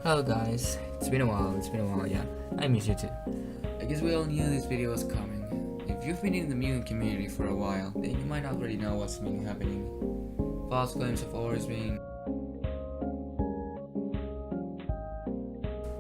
Hello guys, it's been a while, yeah. I miss you too. I guess we all knew this video was coming. If you've been in the Mugen community for a while, then you might already know what's been happening. False claims of ores being...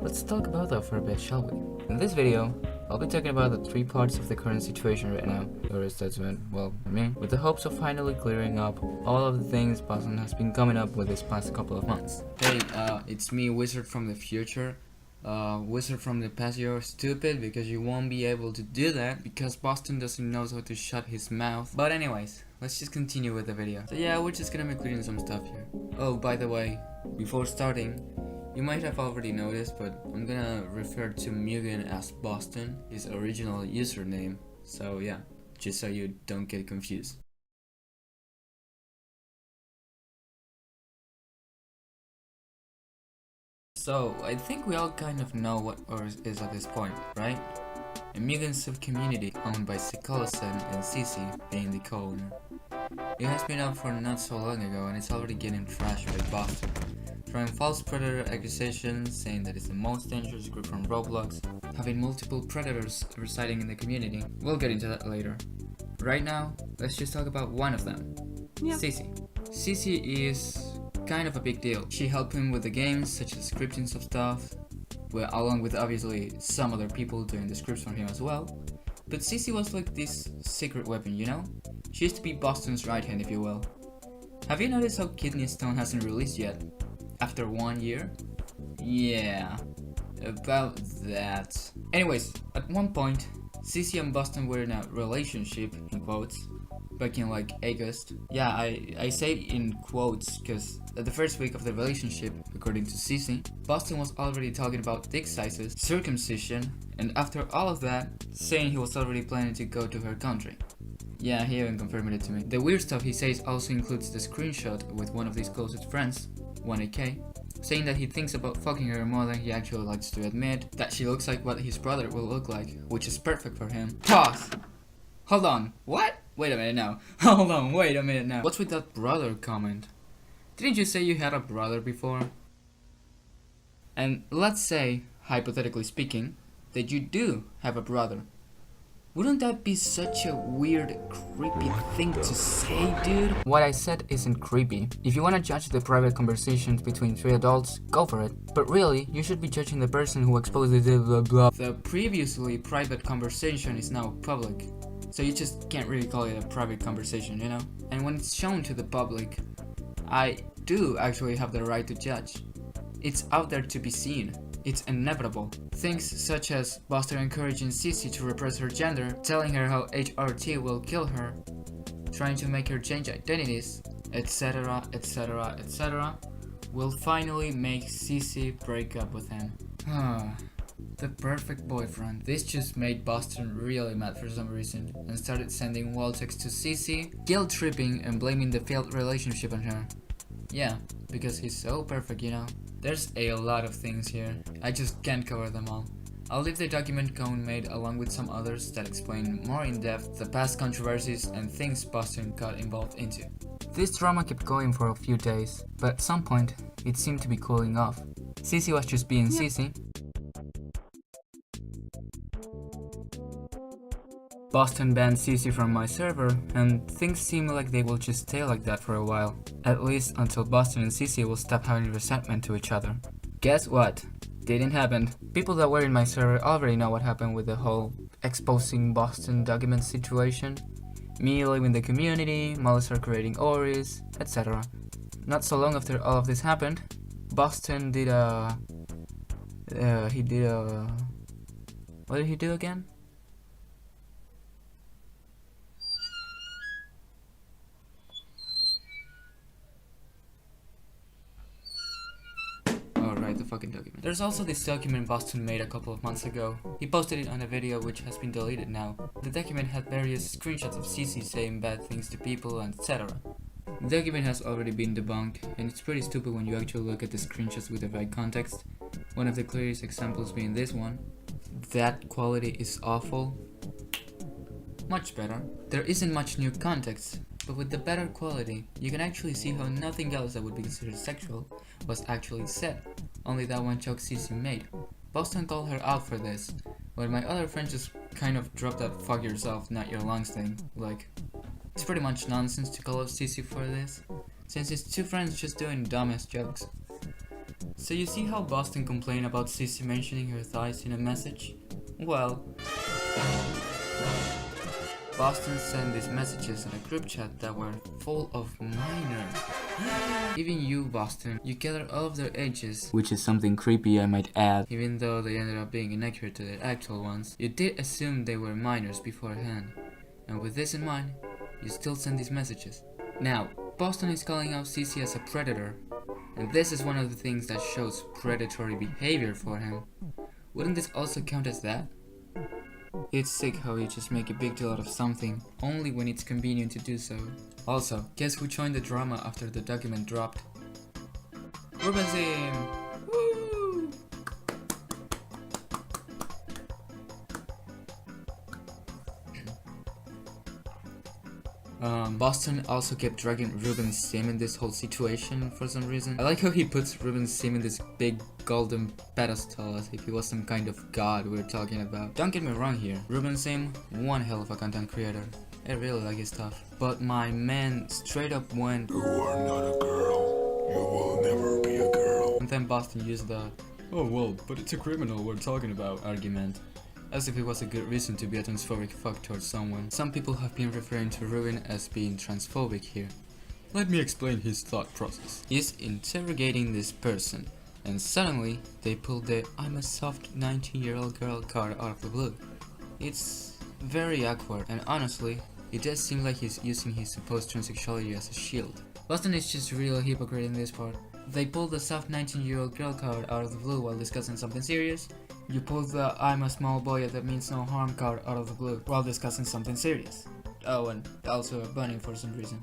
Let's talk about that for a bit, shall we? In this video, I'll be talking about the three parts of the current situation right now, or as that's meant, well, me, with the hopes of finally clearing up all of the things Boston has been coming up with this past couple of months. Hey, it's me, Wizord from the future. Wizord from the past, you're stupid because you won't be able to do that because Boston doesn't know how to shut his mouth. But anyways, let's just continue with the video. So yeah, we're just gonna be clearing some stuff here. Oh, by the way, before starting, you might have already noticed, but I'm gonna refer to Mugen as Boston, his original username. So yeah, just so you don't get confused. So I think we all kind of know what Ors is at this point, right? A Mugen sub-community owned by Sikolasen and Zeezy being the co-owner. It has been up for not so long ago and it's already getting trashed by Boston, throwing false predator accusations, saying that it's the most dangerous group from Roblox, having multiple predators residing in the community. We'll get into that later. Right now, let's just talk about one of them, Zeezy. Zeezy is kind of a big deal. She helped him with the games, such as scripting some stuff, well, along with obviously some other people doing the scripts for him as well. But Zeezy was like this secret weapon, you know? She used to be Boston's right hand, if you will. Have you noticed how Kidney Stone hasn't released yet? After 1 year? Yeah, about that. Anyways, at one point, Zeezy and Boston were in a relationship, in quotes, back in like August. Yeah, I say in quotes because at the first week of the relationship, according to Zeezy, Boston was already talking about dick sizes, circumcision, and after all of that, saying he was already planning to go to her country. Yeah, he even confirmed it to me. The weird stuff he says also includes the screenshot with one of his closest friends, 1AK, saying that he thinks about fucking her more than he actually likes to admit, that she looks like what his brother will look like, which is perfect for him. Pause! Hold on, what? Wait a minute now. Hold on, wait a minute now. What's with that brother comment? Didn't you say you had a brother before? And let's say, hypothetically speaking, that you do have a brother. Wouldn't that be such a weird, creepy thing to say, dude? What I said isn't creepy. If you wanna judge the private conversations between three adults, go for it. But really, you should be judging the person who exposed the blah blah. The previously private conversation is now public. So you just can't really call it a private conversation, you know? And when it's shown to the public, I do actually have the right to judge. It's out there to be seen. It's inevitable. Things such as Boston encouraging Zeezy to repress her gender, telling her how HRT will kill her, trying to make her change identities, etc, etc, etc, will finally make Zeezy break up with him. The perfect boyfriend. This just made Boston really mad for some reason and started sending wall texts to Zeezy, guilt tripping and blaming the failed relationship on her. Yeah, because he's so perfect, you know. There's a lot of things here. I just can't cover them all. I'll leave the document Cone made along with some others that explain more in depth the past controversies and things Boston got involved into. This drama kept going for a few days, but at some point, it seemed to be cooling off. Zeezy was just being Zeezy. Boston banned Zeezy from my server, and things seem like they will just stay like that for a while. At least until Boston and Zeezy will stop having resentment to each other. Guess what? Didn't happen. People that were in my server already know what happened with the whole exposing Boston document situation. Me leaving the community, Melissa creating Oris, etc. Not so long after all of this happened, Boston did a... what did he do again? The fucking document. There's also this document Boston made a couple of months ago. He posted it on a video which has been deleted now. The document had various screenshots of Zeezy saying bad things to people and etc. The document has already been debunked, and it's pretty stupid when you actually look at the screenshots with the right context. One of the clearest examples being this one. That quality is awful. Much better. There isn't much new context. but with the better quality, you can actually see how nothing else that would be considered sexual was actually said, only that one joke Zeezy made. Boston called her out for this, but my other friend just kind of dropped that fuck yourself, not your lungs thing. Like, it's pretty much nonsense to call out Zeezy for this, since it's two friends just doing dumbass jokes. So you see how Boston complained about Zeezy mentioning her thighs in a message? Well, Boston sent these messages in a group chat that were full of minors. Even you, Boston, you gathered all of their ages, which is something creepy I might add, even though they ended up being inaccurate to their actual ones. You did assume they were minors beforehand, and with this in mind, you still send these messages. Now, Boston is calling out Zeezy as a predator, and this is one of the things that shows predatory behavior for him. Wouldn't this also count as that? It's sick how you just make a big deal out of something, only when it's convenient to do so. Also, guess who joined the drama after the document dropped? Rubensim! Woo! Boston also kept dragging Ruben Sim in this whole situation for some reason. I like how he puts Ruben Sim in this big golden pedestal as if he was some kind of god we're talking about. Don't get me wrong here, Ruben Sim, one hell of a content creator. I really like his stuff. But my man straight up went, "You are not a girl. You will never be a girl." And then Boston used the, "Oh well, but it's a criminal we're talking about" argument, as if it was a good reason to be a transphobic fuck towards someone. Some people have been referring to Ruben as being transphobic here. Let me explain his thought process. He's interrogating this person, and suddenly they pulled the "I'm a soft 19-year-old girl" card out of the blue. It's very awkward, and honestly, it does seem like he's using his supposed transsexuality as a shield. Boston is just real hypocrite in this part. They pulled the soft 19-year-old girl card out of the blue while discussing something serious. You pulled the "I'm a small boy that means no harm" card out of the blue while discussing something serious. Oh, and also a bunny for some reason.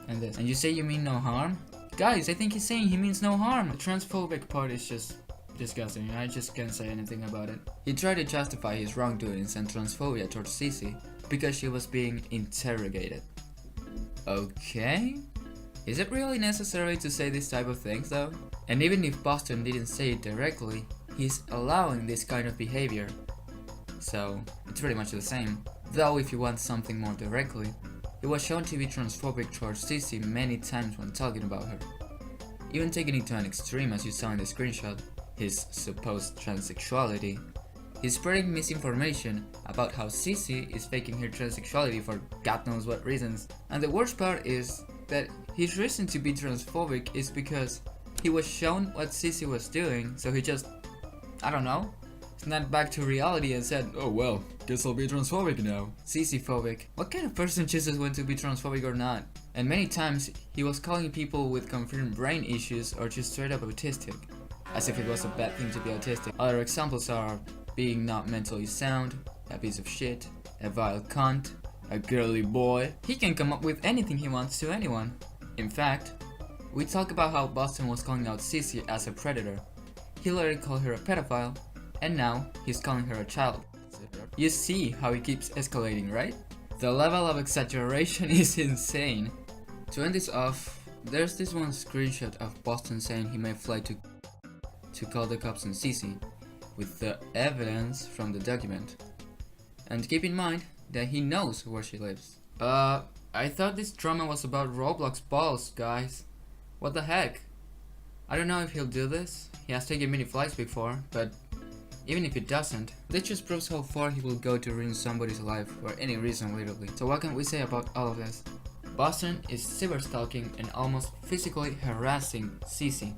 And this. And you say you mean no harm? Guys, I think he's saying he means no harm. The transphobic part is just disgusting. I just can't say anything about it. He tried to justify his wrongdoings and transphobia towards Zeezy because she was being interrogated. Okay? Is it really necessary to say this type of things though? And even if Boston didn't say it directly, he's allowing this kind of behavior. So, it's pretty much the same. Though if you want something more directly, he was shown to be transphobic towards Zeezy many times when talking about her. Even taking it to an extreme as you saw in the screenshot, his supposed transsexuality, he's spreading misinformation about how Zeezy is faking her transsexuality for God knows what reasons. And the worst part is that his reason to be transphobic is because he was shown what Zeezy was doing, so he just, I don't know, snapped back to reality and said, "Oh well, guess I'll be transphobic now." Zeezy-phobic. What kind of person chooses when to be transphobic or not? And many times, he was calling people with confirmed brain issues or just straight up autistic, as if it was a bad thing to be autistic. Other examples are being not mentally sound, a piece of shit, a vile cunt, a girly boy. He can come up with anything he wants to anyone. In fact, we talk about how Boston was calling out Zeezy as a predator. He later called her a pedophile, and now he's calling her a child. You see how he keeps escalating, right? The level of exaggeration is insane. To end this off, there's this one screenshot of Boston saying he may fly to call the cops on Zeezy, with the evidence from the document. And keep in mind that he knows where she lives. I thought this drama was about Roblox balls, guys. What the heck? I don't know if he'll do this. He has taken many flights before, but even if he doesn't, this just proves how far he will go to ruin somebody's life for any reason literally. So what can we say about all of this? Boston is cyberstalking and almost physically harassing Zeezy.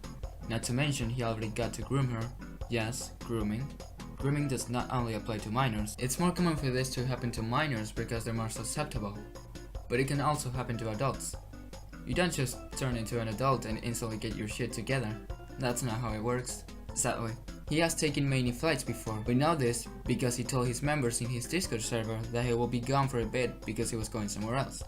Not to mention he already got to groom her. Yes, grooming. Grooming does not only apply to minors. It's more common for this to happen to minors because they're more susceptible. But it can also happen to adults. You don't just turn into an adult and instantly get your shit together. That's not how it works, sadly. He has taken many flights before. We know this because he told his members in his Discord server that he will be gone for a bit because he was going somewhere else.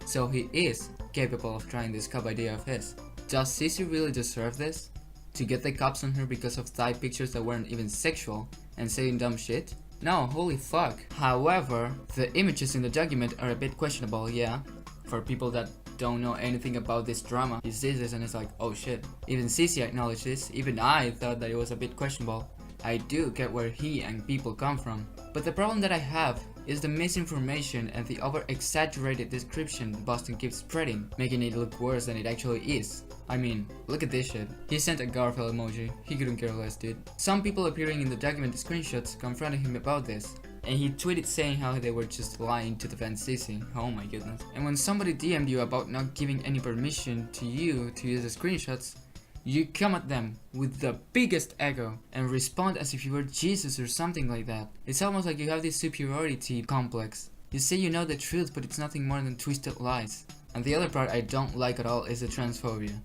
So he is capable of trying this cop idea of his. Does Zeezy really deserve this? To get the cops on her because of thigh pictures that weren't even sexual and saying dumb shit? No, holy fuck. However, the images in the document are a bit questionable, yeah. for people that don't know anything about this drama, he sees this and it's like, oh shit. Even Zeezy acknowledged this, even I thought that it was a bit questionable. I do get where he and people come from, but the problem that I have is the misinformation and the over-exaggerated description Boston keeps spreading, making it look worse than it actually is. I mean, look at this shit. He sent a Garfield emoji, he couldn't care less, dude. Some people appearing in the documented screenshots confronted him about this, and he tweeted saying how they were just lying to defend Zeezy. Oh my goodness. And when somebody DM'd you about not giving any permission to you to use the screenshots, you come at them with the biggest ego and respond as if you were Jesus or something like that. It's almost like you have this superiority complex. You say you know the truth, but it's nothing more than twisted lies. And the other part I don't like at all is the transphobia.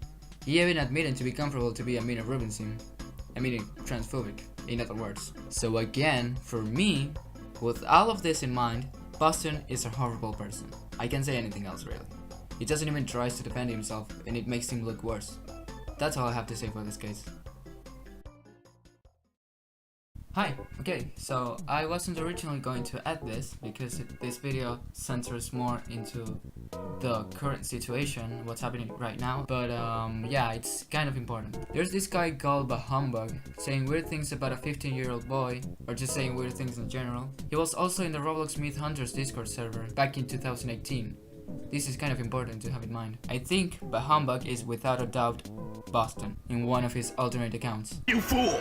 He even admitted to be comfortable to be a Mina Robinson. I mean, transphobic, in other words. So again, for me, with all of this in mind, Boston is a horrible person. I can't say anything else really. He doesn't even try to defend himself, and it makes him look worse. That's all I have to say for this case. Hi, okay, so I wasn't originally going to add this because this video centers more into the current situation, what's happening right now, but yeah, it's kind of important. There's this guy called Humbug saying weird things about a 15-year-old boy, or just saying weird things in general. He was also in the Roblox Myth Hunters Discord server back in 2018. This is kind of important to have in mind. I think Humbug is without a doubt Boston in one of his alternate accounts. You fool!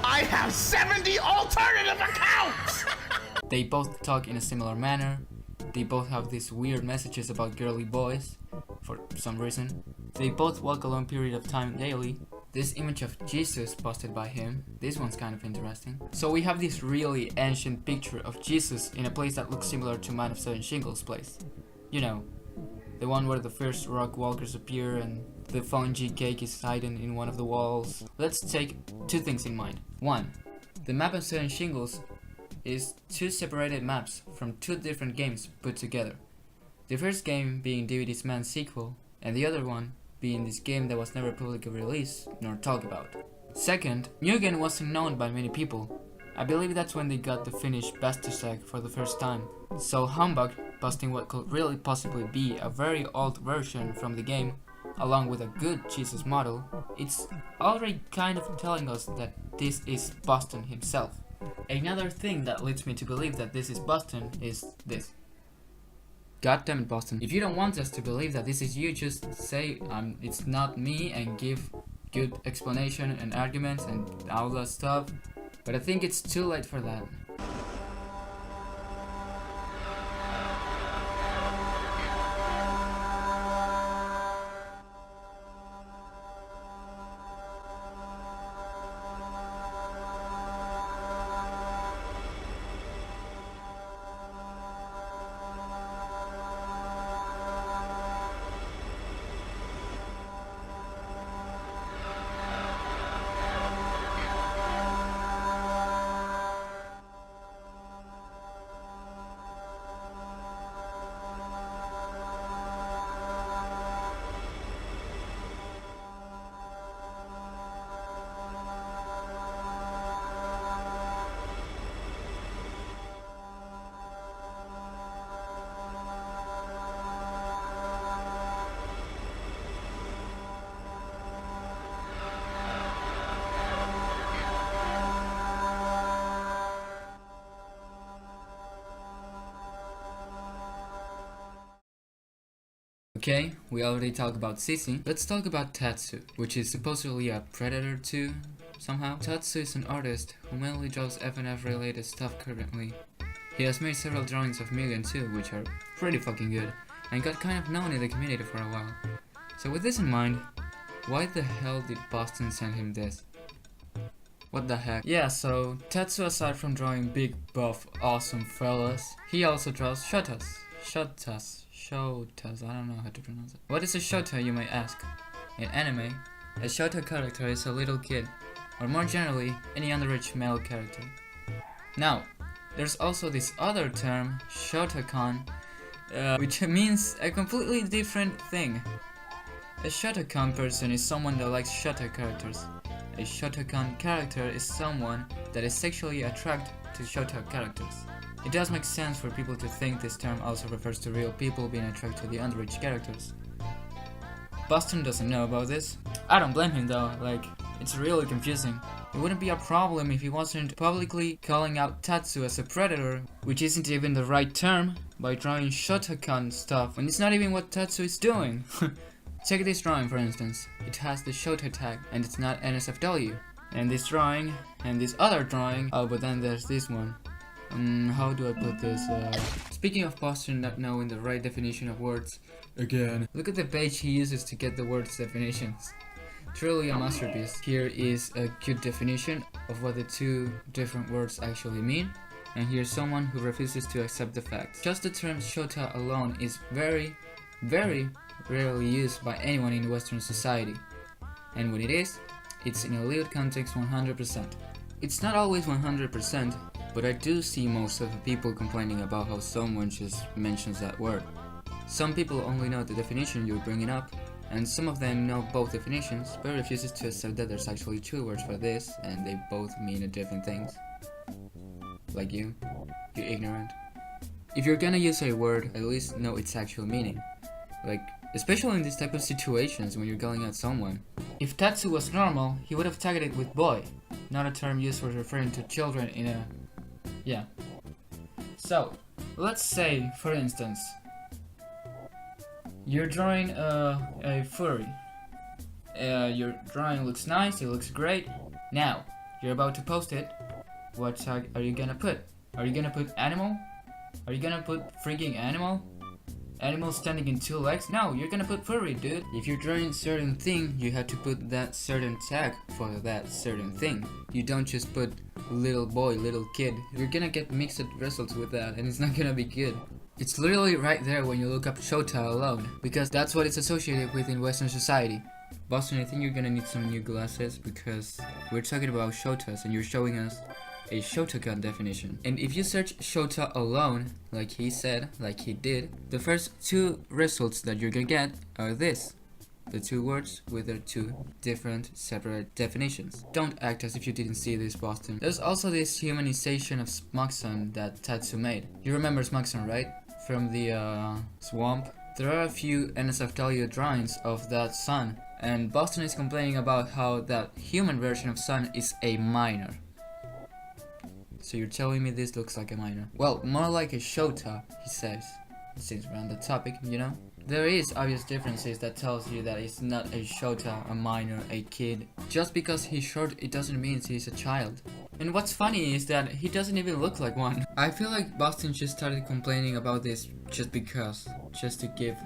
I have 70 alternative accounts! They both talk in a similar manner. They both have these weird messages about girly boys for some reason. They both walk a long period of time daily. This image of Jesus posted by him, this one's kind of interesting. So we have this really ancient picture of Jesus in a place that looks similar to Man of Seven Shingles' place. You know, the one where the first rock walkers appear and the fungi cake is hidden in one of the walls. Let's take two things in mind. One, the map of Seven Shingles is two separated maps from two different games put together. The first game being DVD's Man's sequel, and the other one being this game that was never publicly released nor talked about. Second, Mugen wasn't known by many people. I believe that's when they got the finished Bastusag for the first time. So Humbug posting what could really possibly be a very old version from the game, along with a good Jesus model, it's already kind of telling us that this is Boston himself. Another thing that leads me to believe that this is Boston is this. God damn it, Boston. If you don't want us to believe that this is you, just say it's not me and give good explanation and arguments and all that stuff. But I think it's too late for that. Okay, we already talked about Zeezy. Let's talk about Tatsu, which is supposedly a predator too, somehow. Tatsu is an artist who mainly draws FNF related stuff currently. He has made several drawings of Mugen too, which are pretty fucking good, and got kind of known in the community for a while. So with this in mind, why the hell did Boston send him this? What the heck? Yeah, so Tatsu, aside from drawing big, buff, awesome fellas, he also draws shotas. Shotas, I don't know how to pronounce it. What is a shota, you may ask? In anime, a shota character is a little kid, or more generally, any underage male character. Now, there's also this other term, shotakan, which means a completely different thing. A shotakan person is someone that likes shota characters. A shotakan character is someone that is sexually attracted to shota characters. It does make sense for people to think this term also refers to real people being attracted to the underage characters. Boston doesn't know about this. I don't blame him though, like, it's really confusing. It wouldn't be a problem if he wasn't publicly calling out Tatsu as a predator, which isn't even the right term, by drawing Shotokan stuff when it's not even what Tatsu is doing. Check this drawing for instance. It has the Shota tag and it's not NSFW. And this drawing, and this other drawing, oh but then there's this one. How do I put this? Speaking of Boston not knowing the right definition of words, again, look at the page he uses to get the words definitions. Truly a masterpiece. Here is a good definition of what the two different words actually mean, and here's someone who refuses to accept the facts. Just the term Shota alone is very, very rarely used by anyone in Western society, and when it is, it's in a lewd context 100%. It's not always 100%, but I do see most of the people complaining about how someone just mentions that word. Some people only know the definition you're bringing up, and some of them know both definitions, but refuses to accept that there's actually two words for this, and they both mean different things. Like you ignorant. If you're gonna use a word, at least know its actual meaning. Like, especially in these type of situations when you're calling out someone. If Tatsu was normal, he would have tagged it with boy, not a term used for referring to children in a... yeah. So, let's say, for instance, you're drawing a furry. Your drawing looks nice, it looks great. Now, you're about to post it. What tag are you gonna put? Are you gonna put animal? Are you gonna put freaking animal? Animal standing in two legs? No, you're gonna put furry, dude. If you're drawing certain thing, you have to put that certain tag for that certain thing. You don't just put little boy, little kid. You're gonna get mixed results with that, and it's not gonna be good. It's literally right there when you look up Shota alone, because that's what it's associated with in Western society. Boston, I think you're gonna need some new glasses, because we're talking about Shotas and you're showing us a Shotokan definition. And if you search Shota alone, like he said, like he did, the first two results that you're gonna get are this. The two words with their two different separate definitions. Don't act as if you didn't see this, Boston. There's also this humanization of Smugson that Tatsu made. You remember Smugson, right? From the swamp. There are a few NSFW drawings of that sun, and Boston is complaining about how that human version of sun is a minor. So you're telling me this looks like a minor? Well, more like a Shota, he says. Since we're on the topic, you know? There is obvious differences that tells you that it's not a Shota, a minor, a kid. Just because he's short, it doesn't mean he's a child. And what's funny is that he doesn't even look like one. I feel like Boston just started complaining about this just because. Just to give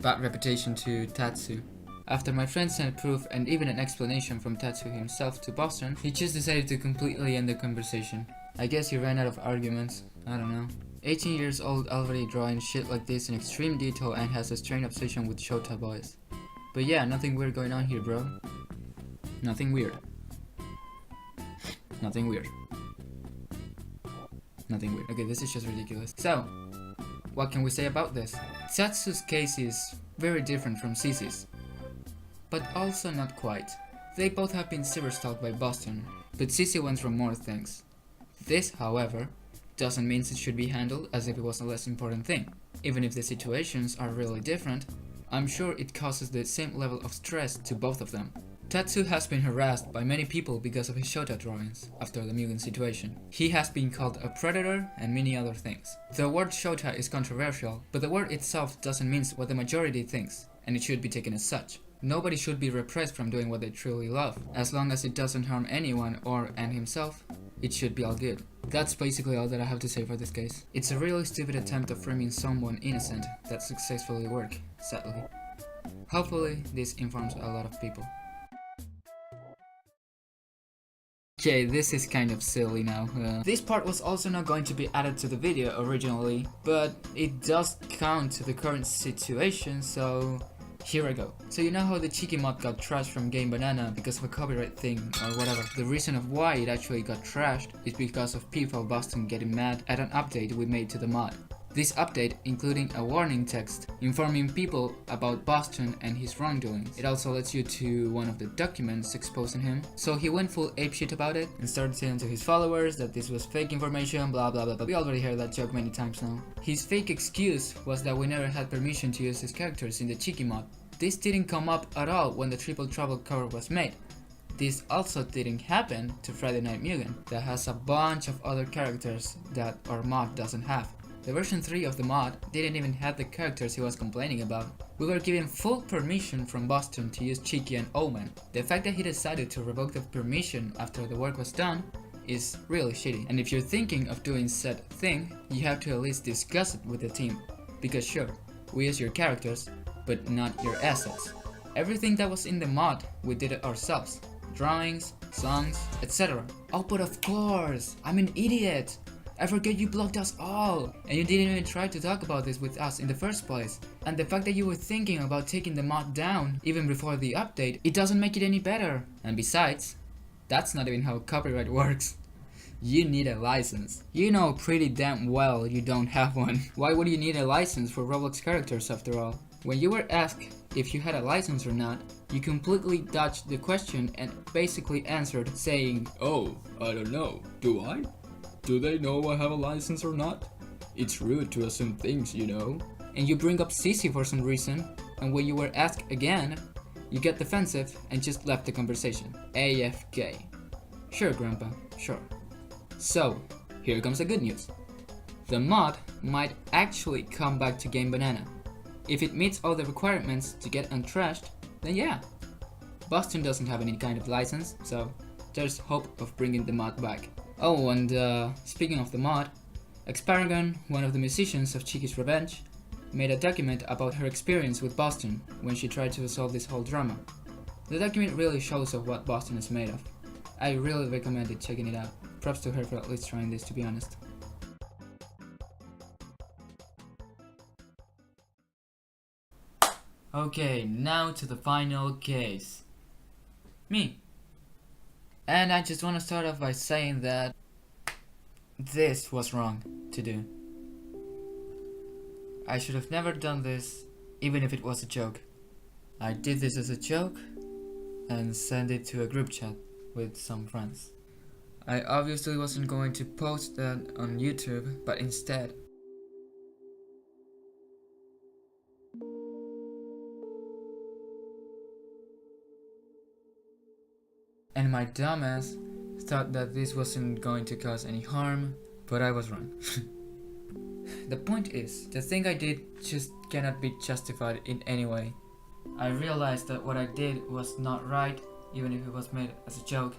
bad reputation to Tatsu. After my friend sent proof and even an explanation from Tatsu himself to Boston, he just decided to completely end the conversation. I guess he ran out of arguments. I don't know. 18 years old already drawing shit like this in extreme detail and has a strange obsession with Shota boys. But yeah, nothing weird going on here, bro. Nothing weird. Nothing weird. Nothing weird. Okay, this is just ridiculous. So, what can we say about this? Tatsu's case is very different from Zeezy's, but also not quite. They both have been cyberstalked by Boston, but Zeezy went through more things. This, however, doesn't mean it should be handled as if it was a less important thing. Even if the situations are really different, I'm sure it causes the same level of stress to both of them. Tatsu has been harassed by many people because of his Shota drawings after the Mugen situation. He has been called a predator and many other things. The word Shota is controversial, but the word itself doesn't mean what the majority thinks, and it should be taken as such. Nobody should be repressed from doing what they truly love. As long as it doesn't harm anyone and himself, it should be all good. That's basically all that I have to say for this case. It's a really stupid attempt of framing someone innocent that successfully worked, sadly. Hopefully, this informs a lot of people. Okay, this is kind of silly now. This part was also not going to be added to the video originally, but it does count to the current situation, so here I go. So you know how the Cheeky mod got trashed from Game Banana because of a copyright thing or whatever. The reason of why it actually got trashed is because of Pedophile Boston getting mad at an update we made to the mod. This update including a warning text informing people about Boston and his wrongdoings. It also lets you to one of the documents exposing him. So he went full apeshit about it and started saying to his followers that this was fake information, blah blah blah blah. We already heard that joke many times now. His fake excuse was that we never had permission to use his characters in the Cheeky mod. This didn't come up at all when the Triple Trouble cover was made. This also didn't happen to Friday Night Mugen, that has a bunch of other characters that our mod doesn't have. The version 3 of the mod didn't even have the characters he was complaining about. We were given full permission from Boston to use Cheeky and Omen. The fact that he decided to revoke the permission after the work was done is really shitty. And if you're thinking of doing said thing, you have to at least discuss it with the team. Because sure, we use your characters, but not your assets. Everything that was in the mod, we did it ourselves. Drawings, songs, etc. Oh, but of course, I'm an idiot. I forget you blocked us all, and you didn't even try to talk about this with us in the first place. And the fact that you were thinking about taking the mod down even before the update, it doesn't make it any better. And besides, that's not even how copyright works. You need a license. You know pretty damn well you don't have one. Why would you need a license for Roblox characters after all? When you were asked if you had a license or not, you completely dodged the question and basically answered saying, "Oh, I don't know. Do I? Do they know I have a license or not? It's rude to assume things, you know." And you bring up Zeezy for some reason, and when you were asked again, you get defensive and just left the conversation. AFK. Sure, Grandpa, sure. So, here comes the good news. The mod might actually come back to Game Banana. If it meets all the requirements to get untrashed, then yeah. Boston doesn't have any kind of license, so there's hope of bringing the mod back. Oh, and speaking of the mod, Xparagon, one of the musicians of Cheeky's Revenge, made a document about her experience with Boston when she tried to resolve this whole drama. The document really shows of what Boston is made of. I really recommend it checking it out. Props to her for at least trying this, to be honest. Okay, now to the final case. Me. And I just want to start off by saying that this was wrong to do. I should have never done this, even if it was a joke. I did this as a joke and sent it to a group chat with some friends. I obviously wasn't going to post that on YouTube, but instead and my dumbass thought that this wasn't going to cause any harm, but I was wrong. The point is, the thing I did just cannot be justified in any way. I realized that what I did was not right, even if it was made as a joke.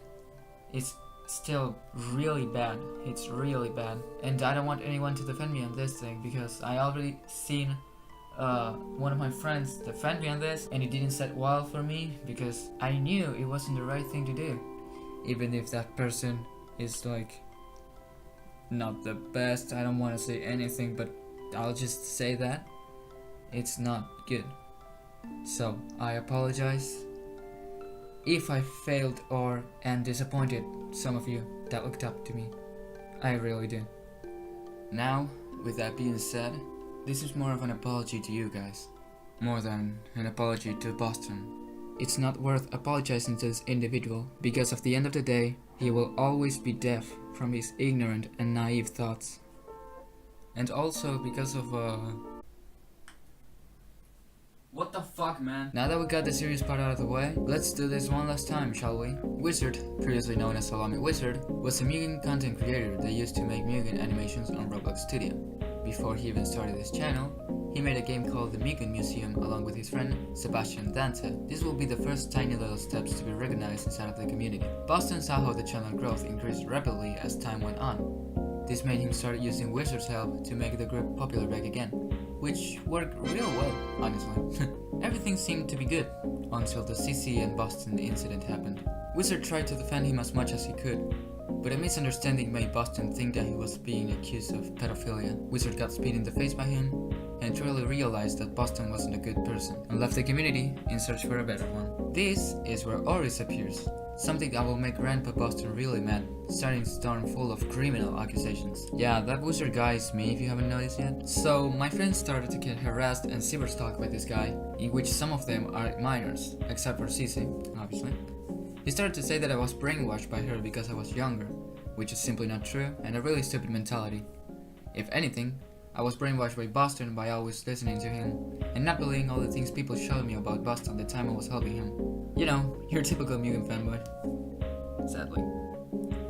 It's still really bad. It's really bad. And I don't want anyone to defend me on this thing, because I already seen one of my friends defend me on this, and it didn't set well for me because I knew it wasn't the right thing to do. Even if that person is like not the best, I don't want to say anything, but I'll just say that it's not good. So I apologize if I failed and disappointed some of you that looked up to me. I really do. Now, with that being said, this is more of an apology to you guys, more than an apology to Boston. It's not worth apologizing to this individual, because at the end of the day, he will always be deaf from his ignorant and naive thoughts. And also because of what the fuck, man? Now that we got the serious part out of the way, let's do this one last time, shall we? Wizord, previously known as Salami Wizard, was a Mugen content creator that used to make Mugen animations on Roblox Studio. Before he even started his channel, he made a game called the Mugen Museum along with his friend Sebastian Dante. This will be the first tiny little steps to be recognized inside of the community. Boston saw how the channel growth increased rapidly as time went on. This made him start using Wizord's help to make the group popular back again, which worked real well, honestly. Everything seemed to be good, until the Zeezy and Boston incident happened. Wizord tried to defend him as much as he could, but a misunderstanding made Boston think that he was being accused of pedophilia. Wizord got spit in the face by him, and truly realized that Boston wasn't a good person, and left the community in search for a better one. This is where Oris appears. Something that will make Grandpa Boston really mad, starting storm full of criminal accusations. Yeah, that Wizord guy is me if you haven't noticed yet. So my friends started to get harassed and cyberstalked by this guy, in which some of them are minors, except for Zeezy, obviously. He started to say that I was brainwashed by her because I was younger, which is simply not true and a really stupid mentality. If anything, I was brainwashed by Boston by always listening to him and not believing all the things people showed me about Boston the time I was helping him. You know, your typical Mugen fanboy. Sadly.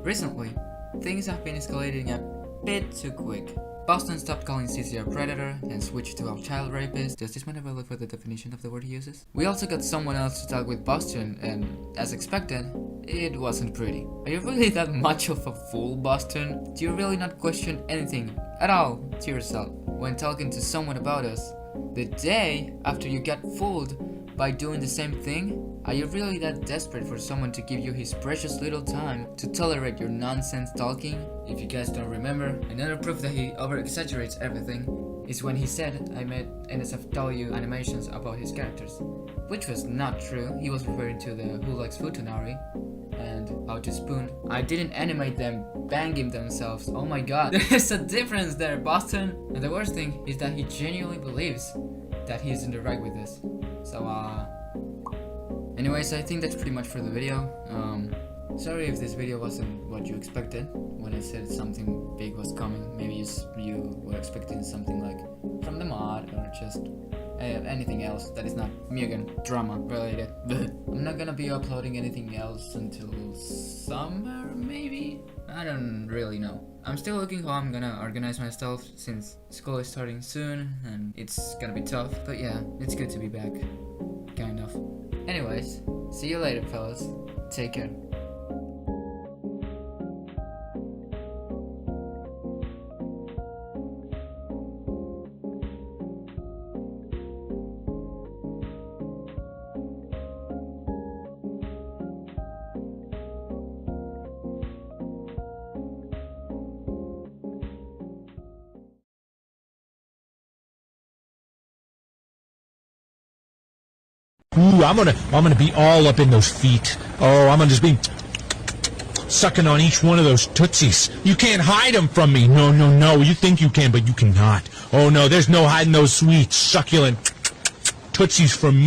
Recently, things have been escalating a bit too quick. Boston stopped calling Zeezy a predator and switched to a child rapist. Does this one ever look for the definition of the word he uses? We also got someone else to talk with Boston and, as expected, it wasn't pretty. Are you really that much of a fool, Boston? Do you really not question anything at all to yourself when talking to someone about us the day after you got fooled by doing the same thing? Are you really that desperate for someone to give you his precious little time to tolerate your nonsense talking? If you guys don't remember, another proof that he over-exaggerates everything is when he said I made NSFW animations about his characters, which was not true. He was referring to the Who Likes Futonari and How to Spoon. I didn't animate them banging themselves. Oh my god, there's a difference there, Boston. And the worst thing is that he genuinely believes that he's in the right with this. So anyways, I think that's pretty much for the video. Sorry if this video wasn't what you expected when I said something big was coming. Maybe you were expecting something like from the mod or just anything else that is not Mugen drama related. I'm not gonna be uploading anything else until summer, maybe? I don't really know. I'm still looking how I'm gonna organize myself since school is starting soon and it's gonna be tough. But yeah, it's good to be back. Kind of. Anyways, see you later, fellas. Take care. Ooh, I'm gonna be all up in those feet. Oh, I'm gonna just be sucking on each one of those tootsies. You can't hide them from me. No, no, no. You think you can, but you cannot. Oh no, there's no hiding those sweet, succulent tootsies from me.